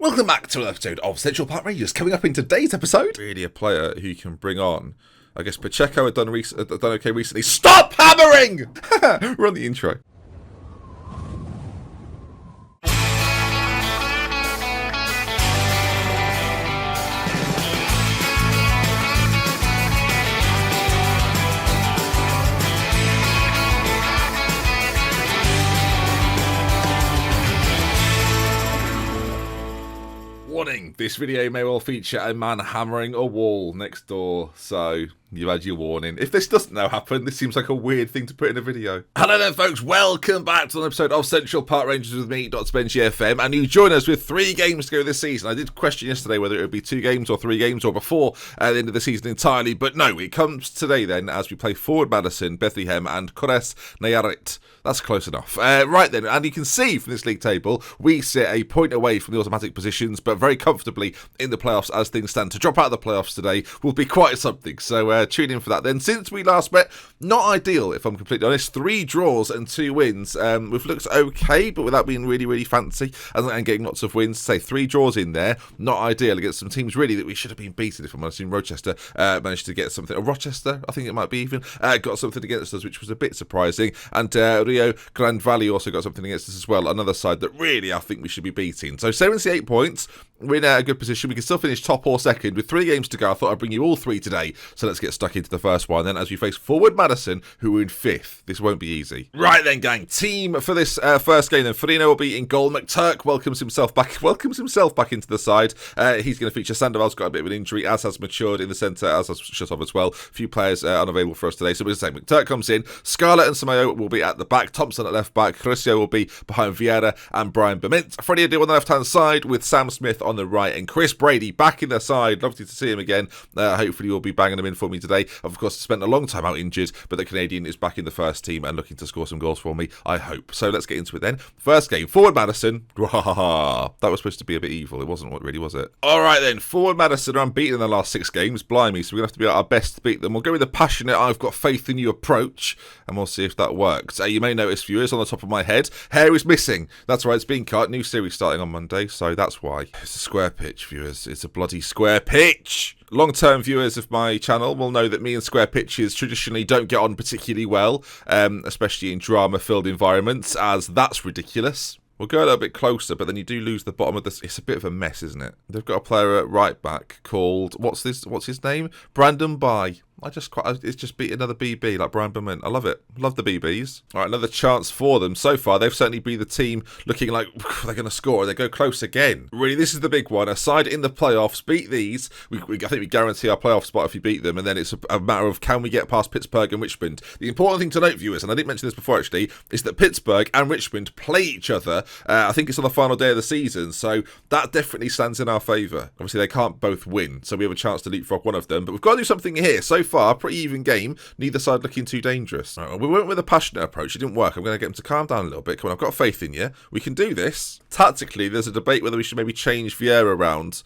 Welcome back to another episode of Central Park Rangers. Coming up in today's episode, really a player who you can bring on. I guess Pacheco had done okay recently. Stop hammering! Run the intro. Warning, this video may well feature a man hammering a wall next door, so you've had your warning. If this doesn't now happen, this seems like a weird thing to put in a video. Hello there folks, welcome back to an episode of Central Park Rangers with me, Dr. Benji FM, and you join us with 3 games to go this season. I did question yesterday whether it would be 2 games or 3 games or before the end of the season entirely, but no, it comes today then as we play Forward Madison, Bethlehem and Kores Nayarit. That's close enough. Right then, and you can see from this league table, we sit a point away from the automatic positions, but very comfortably in the playoffs as things stand. To drop out of the playoffs today will be quite something, so tune in for that. Then, since we last met, not ideal if I'm completely honest. 3 draws and 2 wins. We've looked okay, but without being really fancy and getting lots of wins. Say 3 draws in there, not ideal against some teams really that we should have been beaten. If I'm honest, Rochester managed to get something. Or Rochester, I think it might be even, got something against us, which was a bit surprising. And Rio Grande Valley also got something against us as well. Another side that really I think we should be beating. So 78 points. We're in a good position. We can still finish top or second with 3 games to go. I thought I'd bring you all 3 today. So let's get stuck into the first one then as we face Forward Madison, who are in 5th. This won't be easy. Right then, gang. Team for this first game then. Farino will be in goal. McTurk welcomes himself back into the side. He's going to feature Sandoval's got a bit of an injury, as has Matured in the centre, as has Shutov as well. A few players unavailable for us today. So we're going to say McTurk comes in. Scarlett and Samayo will be at the back. Thompson at left back. Crucio will be behind Vieira and Brian Bement. Freddie Adu on the left-hand side with Sam Smith on the right. And Chris Brady back in their side. Lovely to see him again. Hopefully you'll be banging him in for me today. Of course, spent a long time out injured, but the Canadian is back in the first team and looking to score some goals for me, I hope. So let's get into it then. First game, Forward Madison. That was supposed to be a bit evil. It wasn't, what really was it? All right then, Forward Madison are unbeaten in the last 6 games. Blimey, so we're going to have to be at our best to beat them. We'll go with the passionate, I've got faith in you approach, and we'll see if that works. You may notice, viewers, on the top of my head, hair is missing. That's right, it's been cut. New series starting on Monday, so that's why. It's a square pitch, viewers. It's a bloody square pitch. Long-term viewers of my channel will know that me and square pitches traditionally don't get on particularly well, especially in drama-filled environments, as that's ridiculous. We'll go a little bit closer, but then you do lose the bottom of this. It's a bit of a mess, isn't it? They've got a player at right back called, what's his name? Brandon Bye. It's just beat another BB like Brian Bement. I love it. Love the BBs. All right, another chance for them. So far, they've certainly been the team looking like they're going to score. They go close again. Really, this is the big one. A side in the playoffs, beat these. I think we guarantee our playoff spot if you beat them. And then it's a matter of can we get past Pittsburgh and Richmond. The important thing to note, viewers, and I didn't mention this before actually, is that Pittsburgh and Richmond play each other. I think it's on the final day of the season. So that definitely stands in our favour. Obviously, they can't both win. So we have a chance to leapfrog one of them. But we've got to do something here. So far, pretty even game, neither side looking too dangerous. Right, well, we went with a passionate approach. It didn't work. I'm going to get him to calm down a little bit. Come on, I've got faith in you. We can do this. Tactically, there's a debate whether we should maybe change Vieira around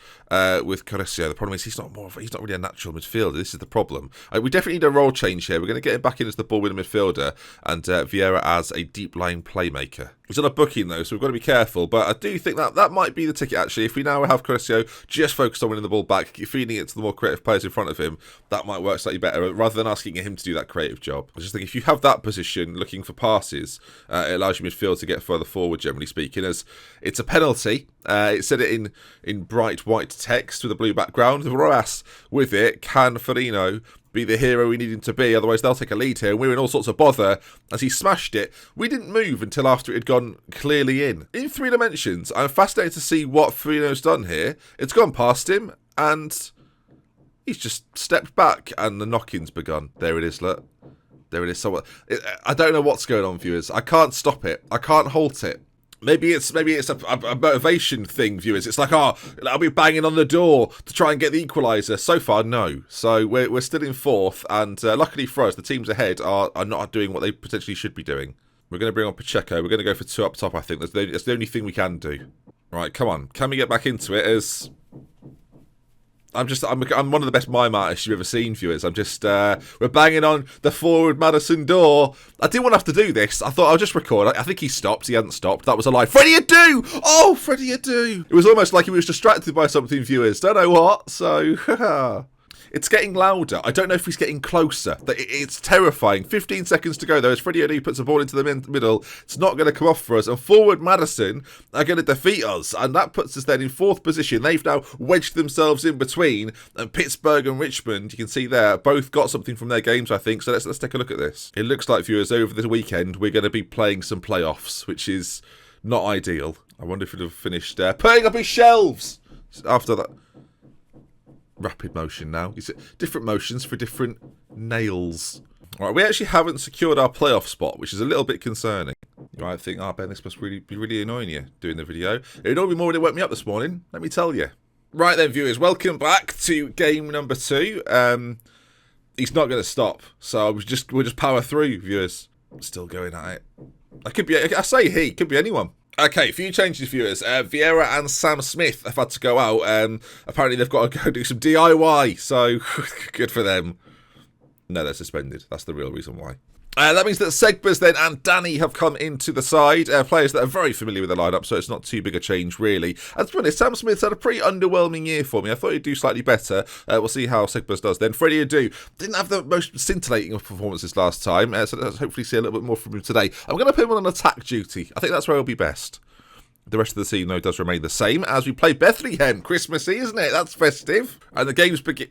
with Coresio. The problem is he's not really a natural midfielder. This is the problem. We definitely need a role change here. We're going to get him back in as the ball-winning midfielder and Vieira as a deep-line playmaker. He's on a booking though, so we've got to be careful. But I do think that might be the ticket actually. If we now have Coresio just focused on winning the ball back, feeding it to the more creative players in front of him, that might work slightly better rather than asking him to do that creative job. I just think if you have that position looking for passes, it allows your midfield to get further forward, generally speaking, as it's a penalty. It said it in bright white text with a blue background. The Roas with it, can Farino be the hero we need him to be, otherwise they'll take a lead here and we're in all sorts of bother as he smashed it. We didn't move until after it had gone clearly in 3 dimensions. I'm fascinated to see what Farino's done here. It's gone past him and he's just stepped back and the knocking's begun. There it is, look. There it is. So I don't know what's going on, viewers. I can't stop it. I can't halt it. Maybe it's a motivation thing, viewers. It's like, I'll be banging on the door to try and get the equaliser. So far, no. So we're still in 4th, and luckily for us, the teams ahead are not doing what they potentially should be doing. We're going to bring on Pacheco. We're going to go for 2 up top, I think. That's the only thing we can do. Right, come on. Can we get back into it as I'm one of the best mime artists you've ever seen, viewers. We're banging on the forward Madison door. I didn't want to have to do this. I thought I'll just record. I think he stopped. He hadn't stopped. That was a lie. Freddie Adu! Oh, Freddie Adu! It was almost like he was distracted by something, viewers. Don't know what. So, it's getting louder. I don't know if he's getting closer. It's terrifying. 15 seconds to go, though, as Freddie Adu puts a ball into the middle. It's not going to come off for us. And forward Madison are going to defeat us. And that puts us then in 4th position. They've now wedged themselves in between. And Pittsburgh and Richmond, you can see there, both got something from their games, I think. So let's take a look at this. It looks like, viewers, over this weekend, we're going to be playing some playoffs, which is not ideal. I wonder if he'd have finished putting up his shelves after that. Rapid motion now. Is it different motions for different nails? All right, we actually haven't secured our playoff spot, which is a little bit concerning. You might think, Ben, this must be really annoying you doing the video. It would all be more when it woke me up this morning, let me tell you. Right then, viewers, welcome back to game number 2. He's not going to stop, so we'll just power through, viewers. Still going at it. I say he, could be anyone. Okay, few changes, viewers. Vieira and Sam Smith have had to go out. Apparently, they've got to go do some DIY, so good for them. No, they're suspended. That's the real reason why. That means that Segbers then and Danny have come into the side. Players that are very familiar with the lineup, so it's not too big a change, really. And to be honest, Sam Smith's had a pretty underwhelming year for me. I thought he'd do slightly better. We'll see how Segbers does then. Freddie Adu didn't have the most scintillating of performances last time, so let's hopefully see a little bit more from him today. I'm going to put him on attack duty. I think that's where he'll be best. The rest of the scene, though, does remain the same as we play Bethlehem. Christmassy, isn't it? That's festive. And the games begin.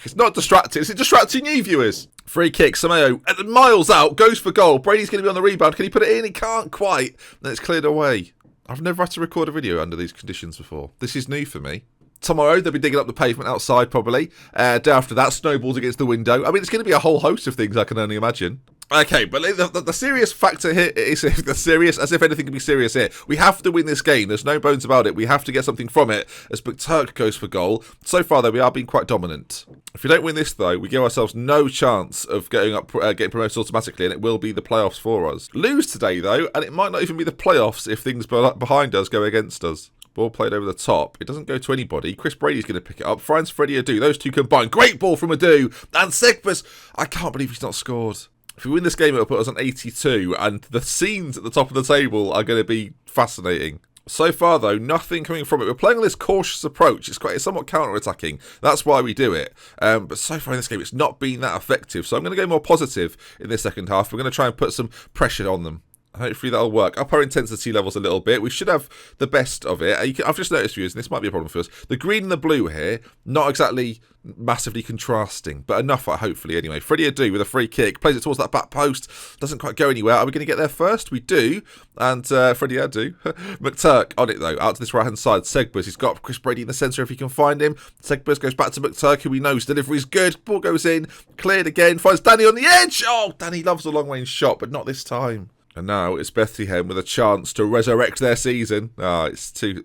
It's not distracting. Is it distracting you, viewers? Free kick. Samayo, miles out, goes for goal. Brady's going to be on the rebound. Can he put it in? He can't quite. Then it's cleared away. I've never had to record a video under these conditions before. This is new for me. Tomorrow, they'll be digging up the pavement outside, probably. Day after that, snowballs against the window. I mean, it's going to be a whole host of things I can only imagine. Okay, but the serious factor here is the serious, as if anything can be serious here. We have to win this game. There's no bones about it. We have to get something from it as McTurk goes for goal. So far, though, we are being quite dominant. If we don't win this, though, we give ourselves no chance of getting promoted automatically, and it will be the playoffs for us. Lose today, though, and it might not even be the playoffs if things behind us go against us. Ball played over the top. It doesn't go to anybody. Chris Brady's going to pick it up. Finds Freddie Adu. Those two combined. Great ball from Adu. And Segbers. I can't believe he's not scored. If we win this game, it'll put us on 82. And the scenes at the top of the table are going to be fascinating. So far, though, nothing coming from it. We're playing on this cautious approach. It's somewhat counter-attacking. That's why we do it. But so far in this game, it's not been that effective. So I'm going to go more positive in this second half. We're going to try and put some pressure on them. Hopefully that'll work. Up our intensity levels a little bit. We should have the best of it. I've just noticed, viewers, and this might be a problem for us. The green and the blue here, not exactly massively contrasting, but enough, hopefully, anyway. Freddie Adu with a free kick. Plays it towards that back post. Doesn't quite go anywhere. Are we going to get there first? We do. And Freddie Adu. McTurk on it, though. Out to this right-hand side. Segbers. He's got Chris Brady in the centre if he can find him. Segbers goes back to McTurk, who he knows delivery's good. Ball goes in. Cleared again. Finds Danny on the edge. Oh, Danny loves a long-range shot, but not this time. And now it's Bethlehem with a chance to resurrect their season. It's too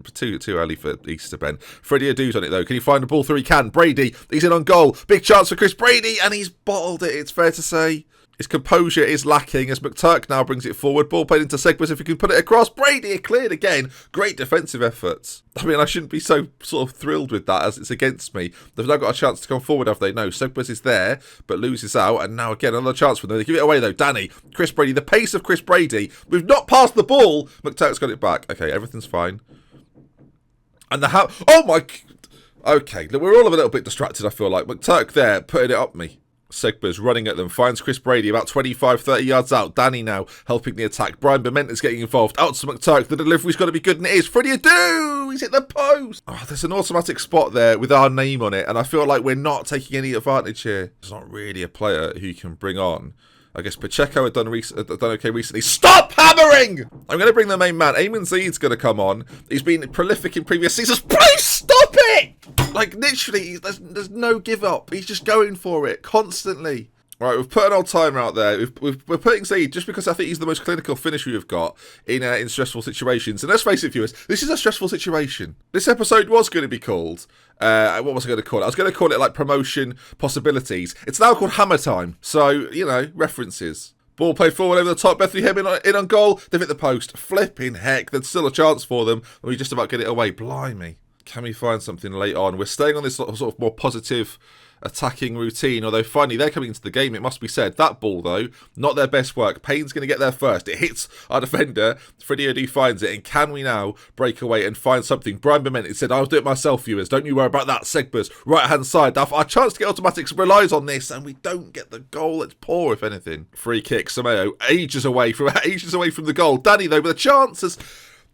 early for Easter, Ben. Freddie Adu's on it, though. Can he find the ball through? He can. Brady, he's in on goal. Big chance for Chris Brady, and he's bottled it, it's fair to say. His composure is lacking as McTurk now brings it forward. Ball played into Segbers if he can put it across. Brady, cleared again. Great defensive efforts. I mean, I shouldn't be so sort of thrilled with that as it's against me. They've now got a chance to come forward, have they? No, Segbers is there, but loses out. And now again, another chance for them. They give it away, though. Danny, Chris Brady, the pace of Chris Brady. We've not passed the ball. McTurk's got it back. Okay, everything's fine. And the oh my... Okay, we're all a little bit distracted, I feel like. McTurk there, putting it up me. Segbers running at them, finds Chris Brady about 25-30 yards out. Danny now helping the attack. Brian Bementer's getting involved. Out to McTurk. The delivery's got to be good, and it is. Freddie Adu! He's hit the post! Oh, there's an automatic spot there with our name on it, and I feel like we're not taking any advantage here. There's not really a player who you can bring on. I guess Pacheco had done okay recently. Stop hammering! I'm going to bring the main man. Eamon Zeed's going to come on. He's been prolific in previous seasons. Please stop it! Like, literally, there's no give up. He's just going for it constantly. Right, we've put an old timer out there. We're putting Zeed just because I think he's the most clinical finisher we've got in stressful situations. And let's face it, viewers, this is a stressful situation. This episode was going to be called... what was I going to call it? I was going to call it, like, promotion possibilities. It's now called Hammer Time. So, you know, references. Ball played forward over the top. Bethlehem in on goal. They've hit the post. Flipping heck. There's still a chance for them. And we just about get it away. Blimey. Can we find something late on? We're staying on this sort of more positive attacking routine, although finally they're coming into the game, it must be said. That ball, though, not their best work. Payne's going to get there first. It hits our defender. Freddie Adu finds it, and can we now break away and find something? Brian Bement said, I'll do it myself, viewers. Don't you worry about that. Segba's right-hand side. Our chance to get automatics relies on this, and we don't get the goal. It's poor, if anything. Free kick. Sameo, ages away from the goal. Danny, though, with the chances.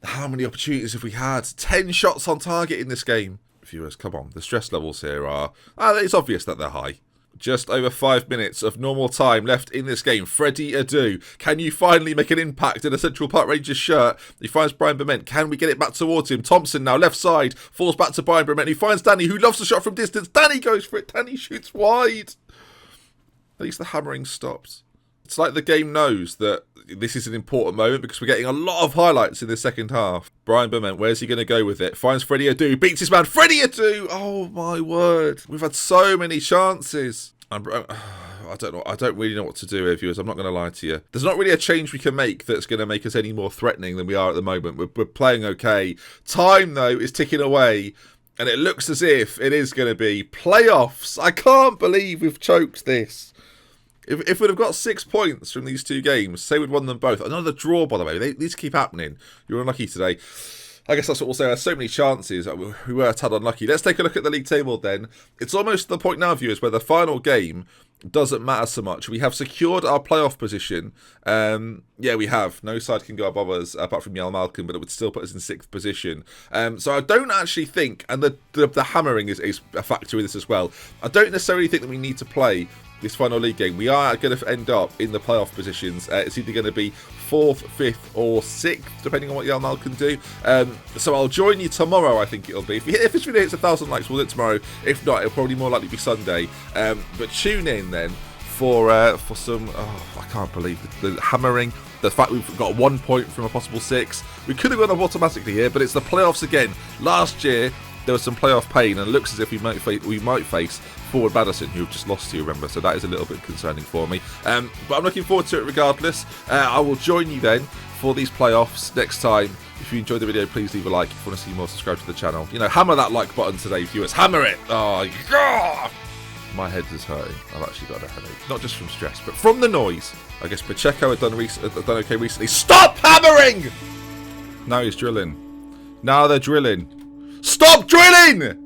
How many opportunities have we had? 10 shots on target in this game. Viewers, come on. The stress levels here are... it's obvious that they're high. Just over 5 minutes of normal time left in this game. Freddie Adu, can you finally make an impact in a Central Park Rangers shirt? He finds Brian Bement. Can we get it back towards him? Thompson now, left side, falls back to Brian Bement. He finds Danny, who loves the shot from distance. Danny goes for it. Danny shoots wide. At least the hammering stopped. It's like the game knows that this is an important moment because we're getting a lot of highlights in the second half. Brian Bement, where's he going to go with it? Finds Freddie Adu, beats his man. Freddie Adu! Oh, my word. We've had so many chances. I don't know. I don't really know what to do here, viewers. I'm not going to lie to you. There's not really a change we can make that's going to make us any more threatening than we are at the moment. We're playing okay. Time, though, is ticking away. And it looks as if it is going to be playoffs. I can't believe we've choked this. If we'd have got 6 points from these two games, say we'd won them both. Another draw, by the way. These keep happening. You were unlucky today. I guess that's what we'll say. There's so many chances. We were a tad unlucky. Let's take a look at the league table then. It's almost the point now, viewers, where the final game doesn't matter so much. We have secured our playoff position. Yeah, we have. No side can go above us, apart from Yale Malcolm, but it would still put us in 6th position. So I don't actually think, and the hammering is a factor in this as well, I don't necessarily think that we need to play this final league game. We are going to end up in the playoff positions. It's either going to be 4th, 5th or 6th, depending on what Yale Mal can do. So I'll join you tomorrow, I think it'll be. If this video hits 1,000 likes, we'll do it tomorrow. If not, it'll probably more likely be Sunday. But tune in then for some... Oh, I can't believe the hammering. The fact we've got 1 point from a possible 6. We could have gone up automatically here, but it's the playoffs again. Last year, there was some playoff pain, and it looks as if we might face Forward Madison, who we've just lost to, remember, so that is a little bit concerning for me. But I'm looking forward to it regardless. I will join you then for these playoffs next time. If you enjoyed the video, please leave a like. If you want to see more, subscribe to the channel. You know, hammer that like button today, viewers. Hammer it! Oh, God! My head is hurting. I've actually got a headache. Not just from stress, but from the noise. I guess Pacheco had done okay recently. Stop hammering! Now he's drilling. Now they're drilling. Stop drilling!